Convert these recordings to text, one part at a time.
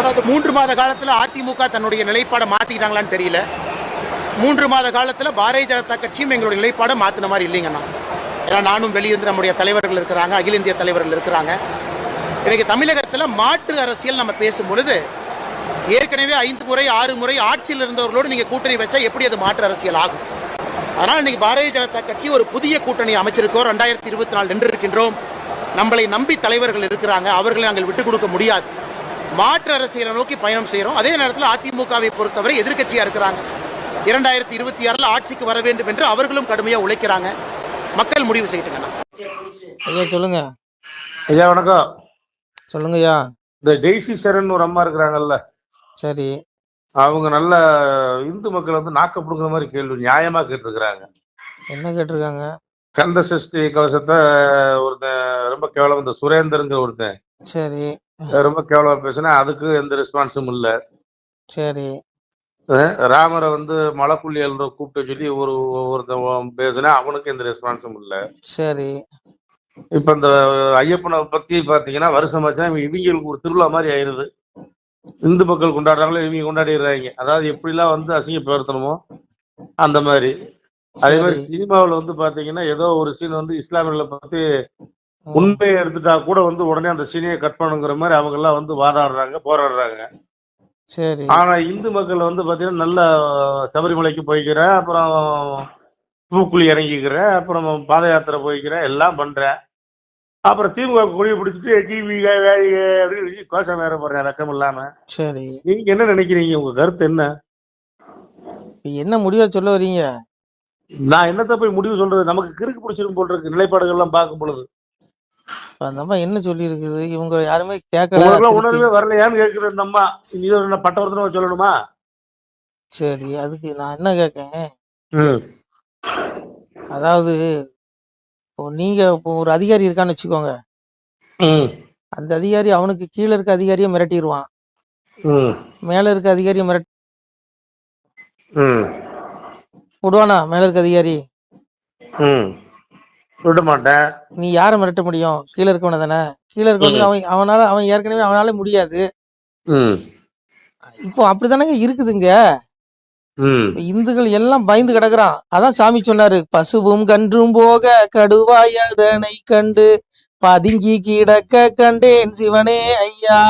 அதாவது 3 மாத காலத்துல அதிமுக தன்னுடைய நிலைப்பாடை மாத்திக்கிட்டாங்களான்னு தெரியல. 3 மாத காலத்துல பாரதிய ஜனதா கட்சியும் எங்களுடைய நிலைப்பாடை மாத்தின மாதிரி இல்லைங்கண்ணா. ஏன்னா நானும் வெளியிருந்து நம்முடைய தலைவர்கள் இருக்கிறாங்க, அகில இந்திய தலைவர்கள் இருக்கிறாங்க. இன்னைக்கு தமிழகத்துல மாற்று அரசியல் நம்ம பேசும் பொழுது ஏற்கனவே 5 முறை 6 முறை ஆட்சியில் இருந்தவர்களோடு நீங்க கூட்டணி வச்சா எப்படி அது மாற்று அரசியல் ஆகும்? அதனால இன்னைக்கு பாரதிய ஜனதா கட்சி ஒரு புதிய கூட்டணி அமைச்சிருக்கோம். 2024 நின்று இருக்கின்றோம். நம்மளை நம்பி தலைவர்கள் இருக்கிறாங்க, அவர்களை நாங்கள் விட்டுக் கொடுக்க முடியாது. மாற்று அரசியலை நோக்கி பயணம் செய்யறோம். அதே நேரத்தில் அதிமுகவை பொறுத்தவரை எதிர்கட்சியா இருக்கிறாங்க. 2026 ஆட்சிக்கு வர வேண்டும் என்று அவர்களும் கடுமையா உழைக்கிறாங்க. மக்கள் முடிவு செய்யட்டுங்கண்ணா. ஐயா சொல்லுங்க. ஐயா வணக்கம். சொல்லுங்க ஐயா. இந்த டெய்சி சரண் ஒரு அம்மா இருக்கிறாங்கல்ல, சரி, அவங்க நல்ல இந்து மக்கள் வந்து நாக்க பிடுங்குற மாதிரி கேள்வி நியாயமா கேட்டிருக்கிறாங்க. என்ன கேட்டிருக்காங்க? கந்த சஷ்டி கவசத்தை ஒருத்தன் ரொம்ப கேவலம், இந்த சுரேந்தருங்கிற ஒருத்தன் சரி ரொம்ப கேவலமா பேசினா அதுக்கு எந்த ரெஸ்பான்ஸும் இல்ல. சரி, ராமரை வந்து மலைப்புள்ளியல் கூப்பிட்டு சொல்லி ஒருத்தன் பேசினா அவனுக்கு எந்த ரெஸ்பான்ஸும் இல்ல. சரி. இப்ப இந்த ஐயப்பனை பத்தி பாத்தீங்கன்னா வருஷமாச்சுன்னா இவங்களுக்கு ஒரு திருவிழா மாதிரி ஆயிருது. இந்து மக்கள் கொண்டாடுறாங்களோ இவங்க கொண்டாடிடுறாங்க. அதாவது எப்படிலாம் வந்து அசிங்கப்படுத்தணுமோ அந்த மாதிரி. அதே மாதிரி சினிமாவில் வந்து பாத்தீங்கன்னா ஏதோ ஒரு சீன் வந்து இஸ்லாமியர்களை பத்தி உண்மையை எடுத்துட்டா கூட வந்து உடனே அந்த சீனையை கட் பண்ணுங்கிற மாதிரி அவங்க எல்லாம் வந்து வாதாடுறாங்க, போராடுறாங்க. சரி. ஆனா இந்து மக்கள் வந்து பாத்தீங்கன்னா நல்ல சபரிமலைக்கு போய்க்கிறேன், அப்புறம் பூக்குழி இறங்கிக்கிறேன், அப்புறம் பாத யாத்திரை போய்க்கிறேன், எல்லாம் பண்றேன். அப்புறம் திமுக கொடியை பிடிச்சிட்டு டிவி அப்படின்னு கோஷம் வேற போடுறேன் ரக்கம் இல்லாம. சரி, நீங்க என்ன நினைக்கிறீங்க? உங்க கருத்து என்ன? என்ன முடிவா சொல்ல வரீங்க? நான் என்னத்த போய் முடிவு சொல்றது? நமக்கு கிறுக்கு பிடிச்சிரும் போல் இருக்கு நிலைப்பாடுகள் எல்லாம் பார்க்கும் பொழுது. அந்த அம்மா என்ன சொல்லி இருக்குது? இவங்க யாருமே கேட்கல, உணர்வே வரலையான்னு கேட்குறது இந்த அம்மா. இது என்ன பட்டவர்த்தனை சொல்லணுமா? சரி, அதுக்கு நான் என்ன கேட்கேன், அதாவது நீங்க ஒரு அதிகாரி இருக்கான்னு வச்சுக்கோங்க. அந்த அதிகாரி அவனுக்கு கீழே இருக்க அதிகாரியை மிரட்டிடுவான், மேல இருக்க அதிகாரியை விடுவானா? மேல இருக்க அதிகாரி விட மாட்டேன். நீ யாரை மிரட்ட முடியும்? கீழே இருக்கவன தானே. கீழே இருக்கவனுக்கு அவன் ஏற்கனவே அவனால முடியாது. இப்போ அப்படித்தானங்க இருக்குதுங்க. இந்துக்கள் எல்லாம் பயந்து கிடக்குறான். அதான் சாமி சொன்னாரு, பசுவும் கன்றும் போக கடுவாயதனை கண்டு பதுங்கி கிடக்க கண்டேன் சிவனே ஐயா.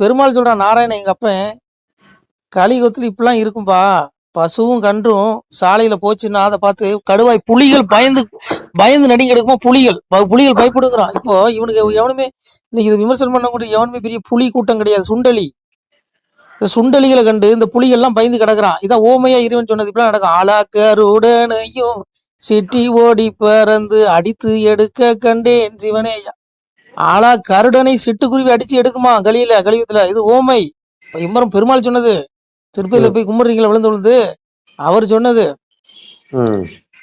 பெருமாள் சொல்றான், நாராயணன் எங்க அப்பன் கலியுகத்துல இப்பெல்லாம் இருக்கும்பா. பசுவும் கன்றும் சாலையில போச்சுன்னா அதை பார்த்து கடுவாய் புலிகள் பயந்து நடிங்க எடுக்குமா. புலிகள் பயப்படுங்கிறான். இப்போ இவனுக்கு எவனுமே இன்னைக்கு இதை விமர்சனம் பண்ணக்கூடிய எவனுமே பெரிய புலி கூட்டம் கிடையாது. இந்த சுண்டலிகளை கண்டு இந்த புலிகள் எல்லாம் பயந்து கிடக்குறான். இதான் ஓமையா இறைவன் சொன்னது இப்பெல்லாம் நடக்கும். ஆளாக்கருடனையும் சிட்டி ஓடி பறந்து அடித்து எடுக்க கண்டேன் சிவனே. ஆளா கருடனை சிட்டுக்குருவி அடிச்சு எடுக்குமா கலியுகத்துல. இது ஓமை. இம்மரம் பெருமாள் சொன்னது. திருப்பதியில போய் கும்பிடுறீங்களா விழுந்து அவர் சொன்னது.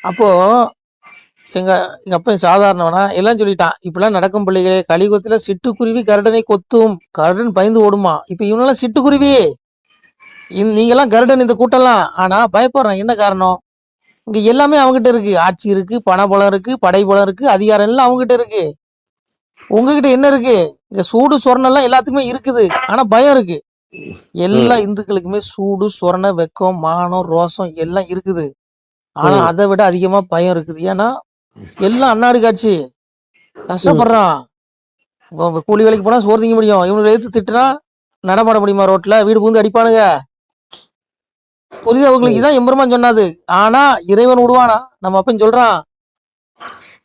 அப்போ எங்க அப்பன் சாதாரணவனா எல்லாம் சொல்லிட்டான். இப்பெல்லாம் நடக்கும் பிள்ளைகளே, கலியுகத்துல சிட்டுக்குருவி கருடனை கொத்தும், கருடன் பயந்து ஓடுமா. இப்ப இவனெல்லாம் சிட்டுக்குருவி, நீங்க எல்லாம் கருடன் இந்த கூட்டம்லாம். ஆனா பயப்படுறான். என்ன காரணம்? இங்க எல்லாமே அவங்ககிட்ட இருக்கு. ஆட்சி இருக்கு, பணபலம் இருக்கு, படைபலம் இருக்கு, அதிகாரம் எல்லாம் அவங்ககிட்ட இருக்கு. உங்ககிட்ட என்ன இருக்கு? இங்க சூடு சொரணம் எல்லாம் எல்லாத்துக்குமே இருக்குது. ஆனா பயம் இருக்கு. எல்லா இந்துக்களுக்குமே சூடு சொரண வெக்கம் மானம் ரோசம் எல்லாம் இருக்குது. ஆனா அதை விட அதிகமா பயம் இருக்குது. ஏன்னா எல்லாம் அன்னாடு காட்சி, கஷ்டப்படுறான். கூலி வேலைக்கு போனா சோறு திங்க முடியும். இவனுக்கு எடுத்து திட்டுனா நடமாட முடியுமா? ரோட்ல வீடு பூந்து அடிப்பானுங்க. புரியுது அவங்களுக்கு? இதான் எம்பெருமான் சொன்னாது. ஆனா இறைவன் விடுவானா? நம்ம அப்பன் சொல்றான்,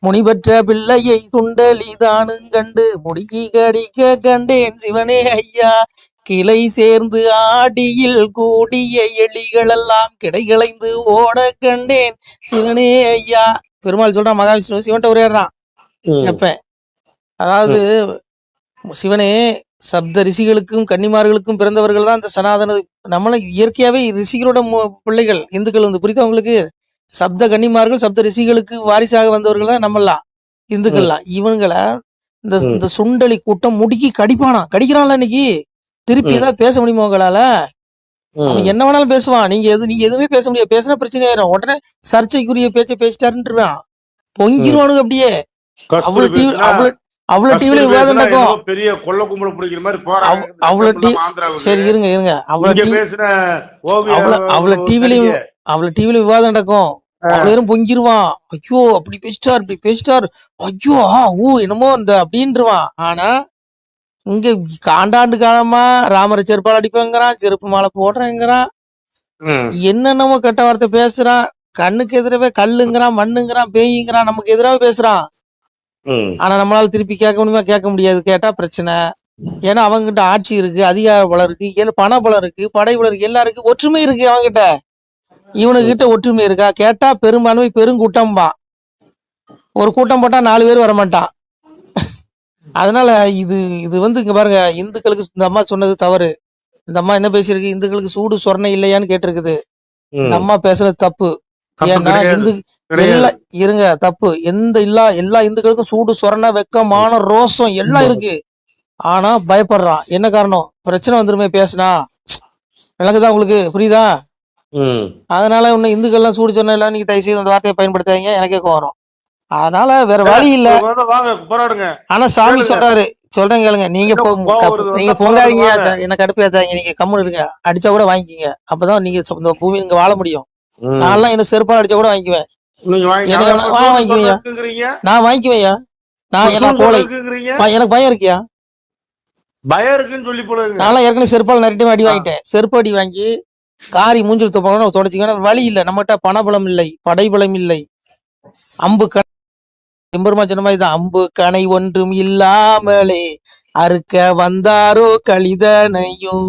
முனிபெற்ற பிள்ளையை சுண்டலி தானும் கண்டு முடிக்கி கடிக்க கண்டேன் சிவனே ஐயா. கிளை சேர்ந்து ஆடியில் கூடிய எலிகள் எல்லாம் கிடைகளைந்து ஓட கண்டேன் சிவனே ஐயா. பெருமாள் சொல்றான், மகாவிஷ்ணு சிவன்ட்ட உரையாடுறான். எப்ப அதாவது சிவனே, சப்த ரிஷிகளுக்கும் கன்னிமார்களுக்கும் பிறந்தவர்கள் தான் இந்த சனாதன. நம்மள இயற்கையாவே ரிஷிகளோட பிள்ளைகள் இந்துக்கள் வந்து. புரியுதா உங்களுக்கு? சப்த கன்னிமார்கள் சப்த ரிஷிகளுக்கு வாரிசாக வந்தவர்கள் தான் நம்மலாம் இந்துக்கள்லாம். இவங்களை இந்த சுண்டலி கூட்டம் முடுக்கி கடிக்கிறான்ல இன்னைக்கு. திருப்பி ஏதாவது பேச முடியுமா உங்களால? அவன் என்ன வேணாலும் பேசுவான். நீங்க எதுவுமே பேச முடியாது. பேசினா பிரச்சனை ஆயிரும். உடனே சர்ச்சைக்குரிய பேச்சை பேசிட்டாருன்றான். பொங்கிருவானுங்க அப்படியே. அவ்வளவு டிவில விவாதம் நடக்கும். பெரிய கொள்ள கும்பல பிடிக்கிற மாதிரி சரி இருங்க அவ்வளவு டிவில விவாதம் நடக்கும். அவ்வளவு பொங்கிருவான். ஐயோ அப்படி பேசிட்டார் ஐயோ என்னமோ இந்த அப்படின்றான். ஆனா இங்க காண்டாண்டு காலமா ராமரை செருப்பால் அடிப்பேங்கிறான், செருப்பு மாலை போடுறேங்கிறான், என்னென்னமோ கெட்ட வார்த்தை பேசுறான், கண்ணுக்கு எதிரவே கல்லுங்கிறான், மண்ணுங்கிறான், பேய்ங்கிறான், நமக்கு எதிராக பேசுறான். ஆனா நம்மளால திருப்பி கேட்க முடியுமா? கேட்க முடியாது. கேட்டா பிரச்சனை. ஏன்னா அவங்ககிட்ட ஆட்சி இருக்கு, அதிகார பலம் இருக்கு, பண பலம் இருக்கு, படை பலம் இருக்கு, எல்லாருக்கும் ஒற்றுமை இருக்கு. அவங்ககிட்ட இவனுக்கிட்ட ஒற்றுமை இருக்கா? கேட்டா பெரும்பான்மை பெருங்கூட்டம்பா. ஒரு கூட்டம் போட்டா 4 பேர் வரமாட்டான். அதனால இது இங்க பாருங்க, இந்துக்களுக்கு இந்த அம்மா சொன்னது தவறு. இந்த அம்மா என்ன பேசியிருக்கு? இந்துக்களுக்கு சூடு சொரணை இல்லையான்னு கேட்டிருக்குது. இந்த அம்மா பேசுறது தப்பு. ஏன்னா இருங்க தப்பு. எல்லா இந்துக்களுக்கும் சூடு சொரணை வெக்கமான ரோசம் எல்லாம் இருக்கு. ஆனா பயப்படுறான். என்ன காரணம்? பிரச்சனை வந்துருமே பேசினா. விளங்குதா உங்களுக்கு? புரியுதா? அதனால இன்னும் இந்துக்கள்லாம் சூடு சொரணை இல்ல, நீங்க தயவு செய்து அந்த வார்த்தையை பயன்படுத்தாதீங்க, எனக்கே கோவம். அதனால வேற வழி இல்ல. ஆனா சாமி சொல்றாரு, சொல்றேன் கேளுங்க. நீங்க பொங்காதீங்க, என்ன கடுப்பேத்தாதீங்க, நீங்க கம்முன்னு இருங்க. அடிச்சா கூட வாங்கிக்கிங்க. அப்பதான் நீங்க இந்த பூமி இங்க வாழ முடியும். நான்லாம் என்ன செருப்பா அடிச்சா கூட வாங்கிக்குவேன். நான் வாங்கிக்குவேயா? நான் என்ன கோலை? எனக்கு பயம் இருக்கியா? பயம் இருக்குன்னு சொல்லி போல. நான்லாம் ஏற்கனவே செருப்பால் நிறைய டைம் அடி வாங்கிட்டேன். செருப்பு அடி வாங்கி காரி மூஞ்சில் துப்பணும், தொடச்சிக்கணும். வழி இல்ல. நம்மகிட்ட பணபலம் இல்லை, படைபலம் இல்லை. அம்பு எம்பெருமா சொன்ன மாதிரிதான். அம்பு கணை ஒன்றும் இல்லாமலே அறுக்க வந்தாரோ கலிதனையும்,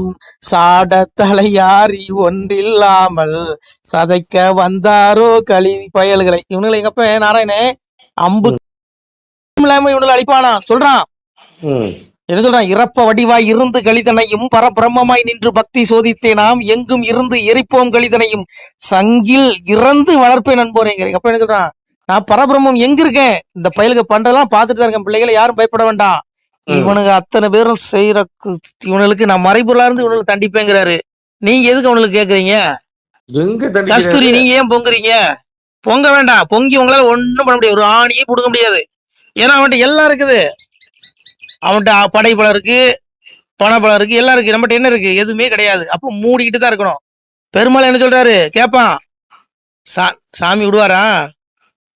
சாட தலையாரி ஒன்றில்லாமல் சதைக்க வந்தாரோ களி பயல்களை. இவனுங்களை எங்கப்ப நாராயணே அம்பு இல்லாம இவனுங்களை அழிப்பானா சொல்றான். என்ன சொல்றான்? இறப்ப வடிவாய் இருந்து கலிதனையும் பரபிரம்மமாய் நின்று பக்தி சோதித்தே நாம் எங்கும் இருந்து எரிப்போம் கலிதனையும் சங்கில் இறந்து வளர்ப்பேன் நண்போரேங்க. அப்ப என்ன சொல்றான்? நான் பரபிரம்மம் எங்க இருக்கேன், இந்த பயலுக்கு பண்றதெல்லாம் பார்த்துட்டு தான் இருக்கேன். பிள்ளைகளை யாரும் பயப்பட வேண்டாம். இவனுக்கு அத்தனை பேரும் செய்யற இவனுக்கு நான் மறைபொருளா இருந்து இவனுக்கு தண்டிப்பேங்கிறாரு. நீங்க எதுக்கு அவனுக்கு கேக்குறீங்க? கஸ்தூரி நீங்க ஏன் பொங்குறீங்க? பொங்க வேண்டாம். பொங்கி உங்களால ஒண்ணும் பண்ண முடியாது. ஒரு ஆணியே புடுங்க முடியாது. ஏன்னா அவன்கிட்ட எல்லாம் இருக்குது. அவன்கிட்ட படைபலம் இருக்கு, பணபலம் இருக்கு, எல்லாம் இருக்கு. நம்மகிட்ட என்ன இருக்கு? எதுவுமே கிடையாது. அப்போ மூடிக்கிட்டு தான் இருக்கணும். பெருமாள் என்ன சொல்றாரு? கேப்பான். சாமி விடுவாரா?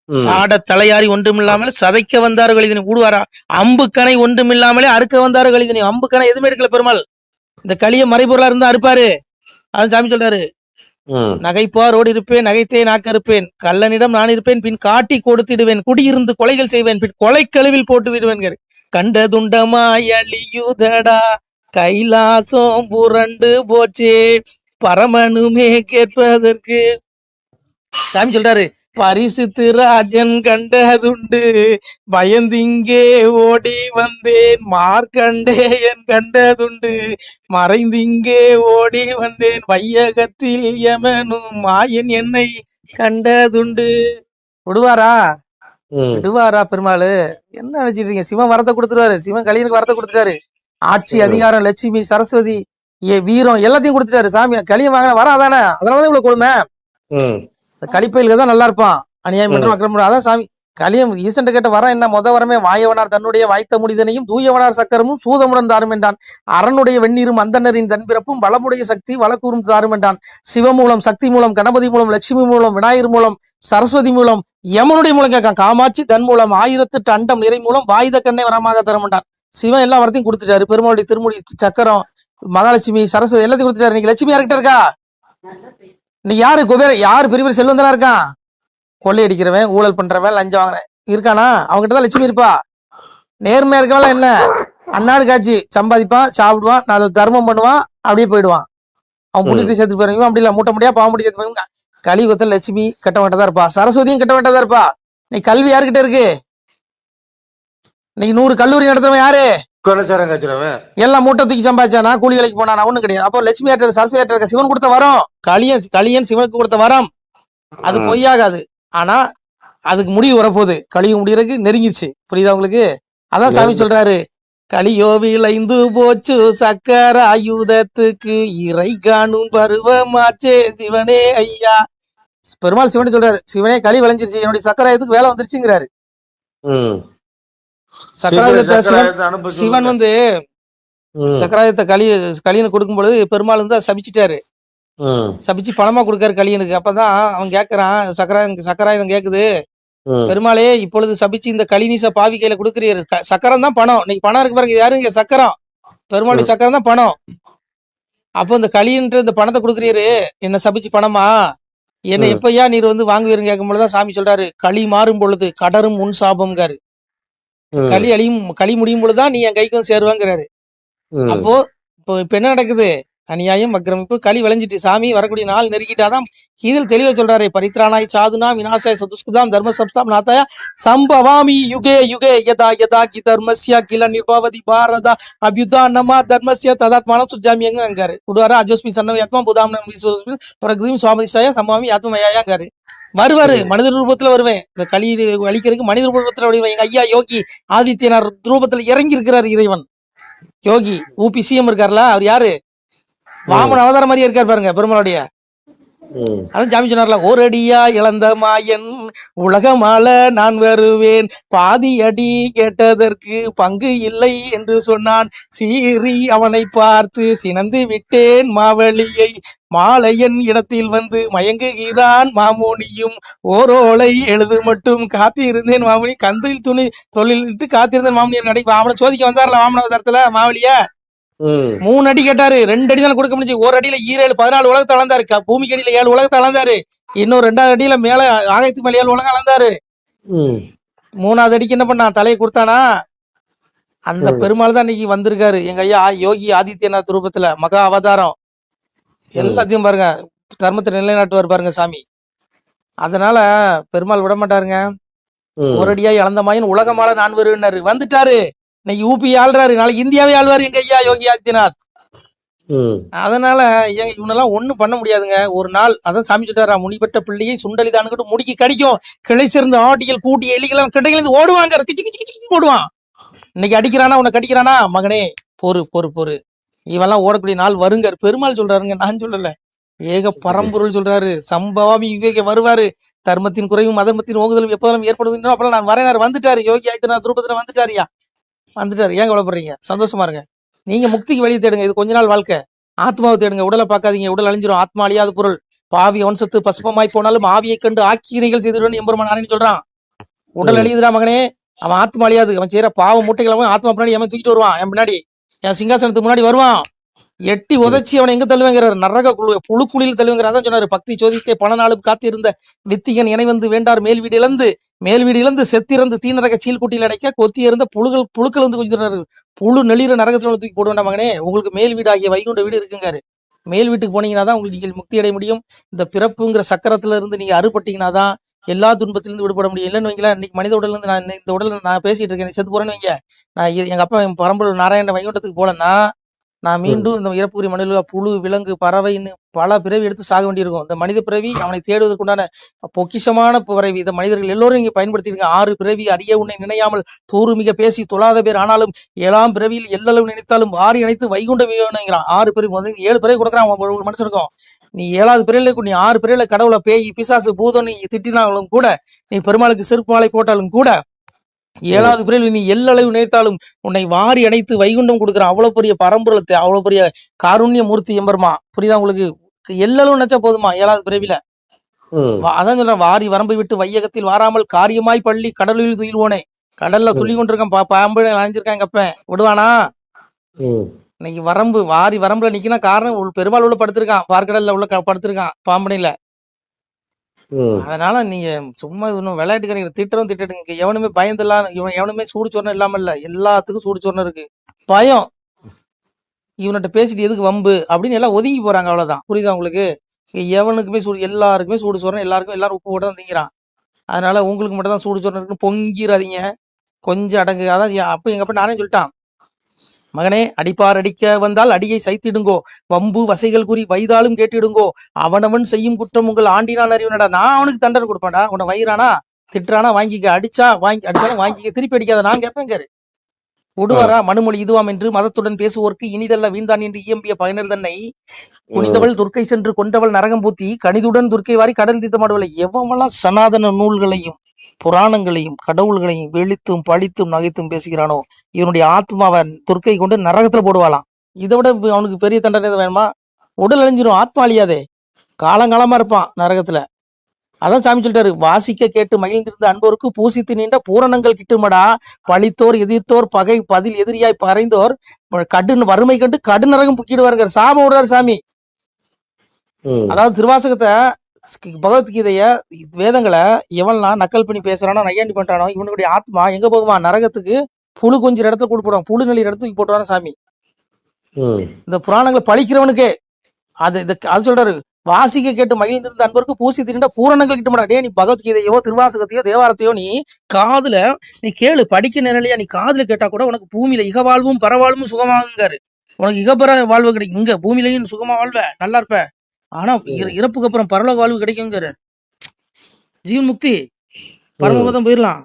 சாட தலையாரி ஒன்றுமில்லாமல் சதைக்க வந்தாரு கலிதனை கூடுவாரா? அம்பு கணை ஒன்றுமில்லாமலே அறுக்க வந்தாரு கலிதனை. அம்பு கணை எதுவுமே எடுக்கல பெருமாள். இந்த களிய மறைபொருளா இருந்தா அறுப்பாரு. அதான் சாமி சொல்றாரு, நகைப்பாரோடு இருப்பேன், நகைத்தே நாக்க இருப்பேன், கள்ளனிடம் நான் இருப்பேன், பின் காட்டி கொடுத்திடுவேன், குடியிருந்து கொலைகள் செய்வேன், பின் கொலை கழுவில் போட்டு விடுவேன். கண்ட துண்டமாய் அழியுதடா கைலாசம் புரண்டு போச்சே பரமனுமே கேட்பதற்கு. சாமி சொல்றாரு, பரிசுத்து ராஜன் கண்டதுண்டு, பயந்திங்கே ஓடி வந்தேன், மார்க்கண்டேயன் கண்டதுண்டு, மறைந்திங்கே ஓடி வந்தேன், வையகத்தில் யமனும் மாயன் என்னை கண்டதுண்டு. விடுவாரா? விடுவாரா பெருமாளு? என்ன நினைச்சிட்டு இருக்கீங்க? சிவன் வரத்தை கொடுத்துருவாரு. சிவன் கலியனுக்கு வரத்தை கொடுத்துட்டாரு. ஆட்சி, அதிகாரம், லட்சுமி, சரஸ்வதி, வீரம் எல்லாத்தையும் கொடுத்துட்டாரு. சாமி கலியன் வாங்கின வராதானே? அதனாலதான் இவ்வளவு கொடுமை. கலிப்பயிலுக்கு தான் நல்லா இருப்பான். அநியாயம் மற்றும் அக்கிரமம். அதான் சாமி கலியம் ஈசன் கேட்ட வரம் என்ன? வரமே வாயவனார் தன்னுடைய வாய்த்த முடிதனையும் தூயவனார் சக்கரமும் சூதமுடன் தாரும் என்றான். அரணுடைய வெந்நீரும் அந்தனரின் தன்பிறப்பும் வளமுடைய சக்தி வளக்கூறும் தாரும் என்றான். சிவமூலம், சக்தி மூலம், கணபதி மூலம், லட்சுமி மூலம், விநாயகர் மூலம், சரஸ்வதி மூலம், யமனுடைய மூலம் கேட்கான். காமாட்சி தன் மூலம் 1008 அண்டம் நிறை மூலம் வாயுத கண்ணை வரமாக தரும் என்றான். சிவன் எல்லா வரத்தையும் கொடுத்துட்டாரு. பெருமாளுடைய திருமுடி சக்கரம், மகாலட்சுமி, சரஸ்வதி எல்லாத்தையும் கொடுத்துட்டாரு. இன்னைக்கு லட்சுமி யார்கிட்ட இருக்கா? இன்னைக்கு யாரு குபேர? யாரு பெரிய பெரிய செல்வந்தனா இருக்கான்? கொள்ளையடிக்கிறவன், ஊழல் பண்றவன், லஞ்சம் வாங்குறேன் இருக்கானா? அவங்ககிட்ட தான் லட்சுமி இருப்பா. நேர்மையா இருக்கவெல்லாம் என்ன? அன்னாடு காட்சி சம்பாதிப்பான், சாப்பிடுவான், 4 தர்மம் பண்ணுவான், அப்படியே போயிடுவான். அவன் புண்ணியத்தை சேர்த்து போயிருவான். அப்படி இல்ல மூட்ட முடியா பாவ முடியாது. கலியுகத்தில் லட்சுமி கட்ட வேண்டதா இருப்பா. சரஸ்வதியும் கட்ட வேண்டதா இருப்பா. நீ கல்வி யாருக்கிட்ட இருக்கு? இன்னைக்கு 100 கல்லூரி நடத்துறவன் யாரு? எல்லாம் மூட்டை தூக்கி சம்பாதிச்சானா? கூலி வேலைக்கு போனா? ஒண்ணும் கிடையாது. அப்போ லட்சுமி யார்ட்ட, சரஸ்வதி யார்ட்ட இருக்க? சிவன் கொடுத்த வரம். கலியன் சிவனுக்கு கொடுத்த வரம். அது பொய்யாகாது. ஆனா அதுக்கு முடிவு வரப்போகுது. கலியுகம் முடியறதுக்கு நெருங்கிருச்சு. புரியுதா உங்களுக்கு? அதான் சாமி சொல்றாரு, கலியோ விளைந்து போச்சு சக்கர ஆயுதத்துக்கு இறை காணும் பருவமாச்சே சிவனே ஐயா. பெருமாள் சிவனே சொல்றாரு, சிவனே களி விளைஞ்சிருச்சு, என்னுடைய சக்கர ஆயுதத்துக்கு வேலை வந்துருச்சுங்கிறாரு. சக்கராயுதத்தை சிவன் அனுப்ப சிவன் வந்து சக்கராயுதத்தை கலியனு கொடுக்கும் பொழுது பெருமாள் வந்து அதை சபிச்சிட்டாரு. சபிச்சு பணமா கொடுக்காரு கலியனுக்கு. அப்பதான் அவன் கேக்குறான், சக்கராயுதம் கேக்குது, பெருமாளே இப்பொழுது சபிச்சு இந்த கலிநீச பாவி கையில கொடுக்குறீரு, சக்கரம் தான் பணம், இன்னைக்கு பணம் இருக்கு பாருங்க, யாரு இங்க சக்கரம், பெருமாளுடைய சக்கரம் தான் பணம். அப்போ இந்த கலின்ற இந்த பணத்தை கொடுக்குறீரு, என்ன சபிச்சு பணமா, என்ன எப்பயா நீர் வந்து வாங்குவீருன்னு கேட்கும் பொழுதுதான் சாமி சொல்றாரு, களி மாறும் பொழுது கடரும் முன் சாபம்ங்காரு. களி முடியும் பொழுதுதான் நீ என் கைக்கு வந்து சேருவாங்கிறாரு. அப்போ இப்ப என்ன நடக்குது, அநியாயம் வக்ரமிப்பு களி விளைஞ்சிட்டு சாமி வரக்கூடிய நாள் நெருக்கிட்டாதான் இதில் தெளிவா சொல்றாரு, பரித்ராணாய் சாதுனா விநாசாய சதுஷ்குதாம் தர்ம சப்தாம் நாத்தாய சம்பவாமி யுகே யுகே யதா யதா கி தர்மஸ்ய கில நிர்பவதி பாரதா அபியுதா நம தர்மஸ்ய ததாத்மானம் சுஜாமியங்க அங்காரு விடுவாரா அஜோஸ்மி சன்னவி ஆத்மா புதாம் பிரகதியும் சுவாமதிஷாய சம்பவாமி ஆத்மயாங்காரு. வருவாரு மனித ரூபத்துல வருவேன், இந்த களி அழிக்கிறதுக்கு மனித ரூபத்துல வருவேன். எங்க ஐயா யோகி ஆதித்யநாத் ரூபத்துல இறங்கி இருக்கிறார் இறைவன். யோகி ஊபி சிஎம் இருக்காருல, அவர் யாரு, வாமன அவதாரம் மாதிரியே இருக்காரு பாருங்க பெருமாளுடைய. அதான் சாமி சொன்னார்ல, ஒரு அடியா இழந்த மாயன் உலகமால நான் வருவேன், பாதி அடி கேட்டதற்கு பங்கு இல்லை என்று சொன்னான், சீறி அவனை பார்த்து சினந்து விட்டேன் மாவலியை, மாலையன் இடத்தில் வந்து மயங்குகிறான் மாமுனியும், ஓரோலை எழுது மட்டும் காத்திருந்தேன் மாமுனி, கந்தில் துணி தொழிலிட்டு காத்திருந்தேன் மாமுனியர் நடை. அவனை சோதிக்க வந்தார்ல வாமன அவதாரத்துல மாவலிய, 3 அடி கேட்டாரு, 2 அடி தான் கொடுக்க முடிஞ்சு. ஒரு அடியில 14 உலகத்தை அளந்தாரு, பூமிக்கு அடியில 7 உலகத்தை அளந்தாரு, இன்னொரு 2வது அடியில மேல ஆகாயத்துக்கு மேல 7 உலகம் அளந்தாரு. 3வது அடிக்கு என்ன பண்ணா, தலையை கொடுத்தானா, அந்த பெருமாள் தான் இன்னைக்கு வந்திருக்காரு எங்க ஐயா யோகி ஆதித்யநாத் ரூபத்துல மகா அவதாரம். எல்லாத்தையும் பாருங்க தர்மத்தை நிலைநாட்டுவார் பாருங்க சாமி. அதனால பெருமாள் விட மாட்டாருங்க. ஒரு அடியாய் இழந்த மாயின் உலகமால நான் வருன்னாரு, வந்துட்டாரு. இன்னைக்கு ஊபி ஆள்றாரு, நாளைக்கு இந்தியாவே ஆள்வாரு எங்க ஐயா யோகி ஆதித்யநாத். அதனால இவனெல்லாம் ஒண்ணும் பண்ண முடியாதுங்க. ஒரு நாள் அதான் சாமி சொல்றாரா, முனிபெற்ற பிள்ளையை சுண்டலிதான்னு முடிக்கி கடிக்கும், கிளை சேர்ந்த ஆட்டிகள் கூட்டி எலிகள் கிடைக்கிறது ஓடுவாங்க, ஓடுவான். இன்னைக்கு அடிக்கிறானா உன்னை கடிக்கிறானா, மகனே பொறு பொறு பொறு, இவெல்லாம் ஓடக்கூடிய நாள் வருங்க பெருமாள் சொல்றாருங்க, நான் சொல்லல. ஏக பரம்பொருள் சொல்றாரு, சம்பவாமி யுகே வருவாரு, தர்மத்தின் குறைவும் அதர்மத்தின் ஓங்குதலும் எப்போதும் ஏற்படுது, அப்பெல்லாம் நான் வரேன், வந்துட்டாரு யோகி ஆதித்யநாத் ரூபத்துல வந்துட்டாரியா, வந்துட்டாரு. ஏன் கவலைப்படுறீங்க, சந்தோஷமா இருங்க. நீங்க முக்திக்கு வழி தேடுங்க, இது கொஞ்ச நாள் வாழ்க்கை. ஆத்மாவை தேடுங்க, உடலை பார்க்காதீங்க, உடல் அழிஞ்சிரும், ஆத்மா அழியாத பொருள், பாவி வம்சத்து பசுபமாய் போனாலும் ஆவியை கண்டு ஆக்கினைகள் செய்திருவேன் எம்பெருமான் நாராயணன் சொல்றான். உடல் அழியுதுடா மகனே, அவன் ஆத்மா அழியாது, அவன் செய்யற பாவ மூட்டைகளை ஆத்மா பின்னாடி எவன் தூக்கிட்டு வருவான், என் பின்னாடி என் சிங்காசனத்துக்கு முன்னாடி வருவான், எட்டி உதச்சி அவனை எங்க தள்ளுவேங்கிறார், நரக புழுக்குழியில் தள்ளுவேங்கிறார். சொன்னாரு, பக்தி சோதித்தே பல நாளும் காத்திருந்த வித்திகன் இணை வந்து வேண்டார், மேல் வீடு இழந்து செத்திறந்து தீநரக சீல் கூட்டியில் அடைக்க கொத்தி இருந்த புழுக்கள் வந்து கொஞ்சம் புழு நெளிர நரகத்துல தூக்கி போட வேண்டாம் மகனே, உங்களுக்கு மேல் வீடு ஆகிய வைகுண்ட வீடு இருக்குங்காரு. மேல் வீட்டுக்கு போனீங்கன்னா தான் உங்களுக்கு நீங்கள் முக்தி அடைய முடியும். இந்த பிறப்புங்கிற சக்கரத்துல இருந்து நீங்க அறுபட்டீங்கன்னா தான் எல்லா துன்பத்திலிருந்து விடுபட முடியும். இல்லைன்னு வைங்களேன், இன்னைக்கு மனித உடல்ல இருந்து நான் இந்த உடல்ல நான் பேசிட்டு இருக்கேன், செத்து போறேன்னு வைங்க, நான் எங்க அப்பா பரம்பரை நாராயண வைகுண்டத்துக்கு போலன்னா நான் மீண்டும் இந்த இறப்புக்குரிய மனித புழு விலங்கு பறவைன்னு பல பிறவி எடுத்து சாக வேண்டியிருக்கும். இந்த மனித பிறவி அவனை தேடுவதற்குண்டான பொக்கிஷமான பிறவி. இந்த மனிதர்கள் எல்லோரும் இங்க பயன்படுத்திருங்க. 6 பிறவி அறிய உன்னை நினையாமல் தூறுமிக பேசி தொழாத பேர் ஆனாலும் 7ஆம் பிறவியில் எல்லளவு நினைத்தாலும் வாரி அணைத்து வைகுண்ட விவேகங்கிறான். 6 பிறவி வந்து 7 பிறவி கொடுக்குறான் ஒரு மனுஷனுக்கும். நீ 7வது பிறவில நீ 6 பிறவில கடவுளை பேய் பிசாசு பூதம் நீ திட்டினாலும் கூட, நீ பெருமாளுக்கு செருப்பு மாலை போட்டாலும் கூட, 7வது பிறவில நீ எல்லளவு நினைத்தாலும் உன்னை வாரி அணைத்து வைகுண்டம் கொடுக்குறான். அவ்வளவு பெரிய பரம்பொருளத்தை, அவ்வளவு பெரிய காருண்ய மூர்த்தி எம்பெருமா. புரியுதா உங்களுக்கு? எல்லளவு நினைச்சா போதுமா 7வது பிறவில. அதான் சொல்றேன், வாரி வரம்பை விட்டு வையகத்தில் வாராமல் காரியமாய் பள்ளி கடலில் துயில்வோனே. கடல்ல துள்ளி கொண்டிருக்கான், பாம்பு அணைஞ்சிருக்கான், எங்க அப்பன் விடுவானா? இன்னைக்கு வாரி வரம்புல நிக்கினா காரணம் பெருமாள் உள்ள படுத்திருக்கான், பார்க்கடல்ல உள்ள படுத்திருக்கான் பாம்பனையில. அதனால நீங்க சும்மா இன்னும் விளையாட்டுக்கிறீங்க, திட்டுங்க. எவனுமே பயந்துலாம், எவனுமே சூடு சொரணம் இல்லாம இல்ல, எல்லாத்துக்கும் சூடு சொரணம் இருக்கு. பயம், இவன்கிட்ட பேசிட்டு எதுக்கு வம்பு அப்படின்னு எல்லாம் ஒதுங்கி போறாங்க, அவ்வளவுதான். புரியுதா உங்களுக்கு? எவனுக்குமே எல்லாருக்குமே சூடு சொரணம், எல்லாரும் உப்பு போட்டு தான் திங்கிறான். அதனால உங்களுக்கு மட்டும் தான் சூடு சொரணம் இருக்குன்னு பொங்கிடாதீங்க, கொஞ்சம் அடங்கு. அதான் அப்ப எங்க அப்ப நானே சொல்லிட்டான், மகனே அடிப்பார் அடிக்க வந்தால் அடியை சைத்திடுங்கோ, வம்பு வசைகள் கூறி வைதாலும் கேட்டிடுங்கோ, அவனவன் செய்யும் குற்றம் உங்கள் ஆண்டினான் அறிவனடா. நான் அவனுக்கு தண்டனை கொடுப்பேன்டா. உன்னை வயிறானா திட்டுறானா வாங்கிக்க, அடிச்சாலும் வாங்கிக்க, திருப்பி அடிக்காத நான் கேட்பேங்காரு. விடுவாரா? மனுமொழி இதுவாம் என்று மதத்துடன் பேசுவோர்க்கு இனிதல்ல வீழ்ந்தான் என்று இயம்பிய பயனர் தன்னை குனிதவள் துர்க்கை சென்று கொண்டவள் நரகம் பூத்தி கணிதுடன் துர்க்கை வாரி கடல் தீர்த்தமாடுவலை. எவெல்லாம் சனாதன நூல்களையும் புராணங்களையும் கடவுள்களையும் வெளுத்தும் பழித்தும் நகைத்தும் பேசுகிறானோ இவனுடைய ஆத்மாவை துர்க்கை கொண்டு நரகத்துல போடுவாளாம். இதை விட அவனுக்கு பெரிய தண்டனை எதுவும் வேணுமா? உடல் அழிஞ்சிரும், ஆத்மா அழியாதே, காலங்காலமா இருப்பான் நரகத்துல. அதான் சாமி சொல்லிட்டாரு, வாசிக்க கேட்டு மகிழ்ந்திருந்த அன்போருக்கு பூசித்து நீண்ட பூரணங்கள் கிட்டுமடா, பழித்தோர் எதிர்த்தோர் பகை பதில் எதிரியாய் பறைந்தோர் கடு வறுமை கண்டு கடு நரகம் புக்கிடுவாருங்க, சாபம் விடுறாரு சாமி. அதாவது திருவாசகத்தை, பகவத்கீதைய, வேதங்களை எவன்லாம் நக்கல் பண்ணி பேசுறானோ நையாண்டி பண்றானோ இவனுடைய ஆத்மா எங்க போகுமா? நரகத்துக்கு. புழு கொஞ்சம் இடத்துல கூட்டு போடுவாங்க, புழு நெல்லி இடத்துக்கு போட்டுவான சாமி. இந்த புராணங்களை பழிக்கிறவனுக்கே அது சொல்றாரு, வாசிக்க கேட்டு மகிழ்ந்திருந்த அன்பருக்கு பூசி திரிந்த பூரணங்கள் கிட்ட மாட்டா. நீ பகவத்கீதையோ திருவாசகத்தையோ தேவாரத்தையோ நீ காதுல நீ கேளு, படிக்க நிலையா நீ காதுல கேட்டா கூட உனக்கு பூமியில இகவாழ்வும் பரவாழ்வும் சுகமாகுங்காரு. உனக்கு இகப்பற வாழ்வு கிடைக்கும், இங்க பூமியிலையும் சுகமா வாழ்வ, நல்லா இருப்ப. ஆனா இறப்புக்கு அப்புறம் பரலோக வாழ்வு கிடைக்குங்கிற, ஜீவன் முக்தி, பரமபதம் போயிடலாம்.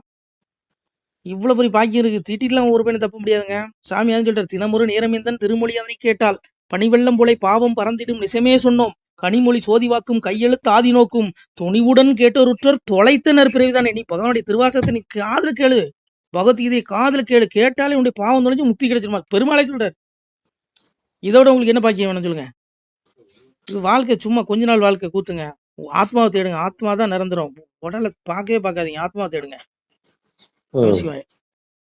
இவ்வளவு பெரிய பாக்கியம் இருக்கு, திட்டிலாம் ஒரு பையனை தப்ப முடியாதுங்க. சாமி அதான் சொல்றாரு, தினமுறை நேரமேந்தன் திருமொழி அதனை கேட்டால் பனிவெள்ளம் போலை பாவம் பறந்திடும் நிசமே சொன்னோம், கனிமொழி சோதிவாக்கும் கையெழுத்து ஆதி நோக்கும் துணிவுடன் கேட்டோருற்றோர் தொலைத்தனர் பிறவிதானே. நீ பகவானுடைய திருவாசகத்தை நீ காதல கேளு, பகவத்கீதையை காதல கேளு, கேட்டாலே உன்னுடைய பாவம் தொலைஞ்சு முக்தி கிடைச்சிருமா, பெருமாளை சொல்றாரு. இதோட உங்களுக்கு என்ன பாக்கியம் வேணும் சொல்லுங்க? இது வாழ்க்கை சும்மா கொஞ்ச நாள் வாழ்க்கை கூத்துங்க. ஆத்மாவை தேடுங்க, ஆத்மா தான் நிரந்தரம். உடலை பார்க்கவே பார்க்காதீங்க, ஆத்மாவை தேடுங்க. நமசிவாய.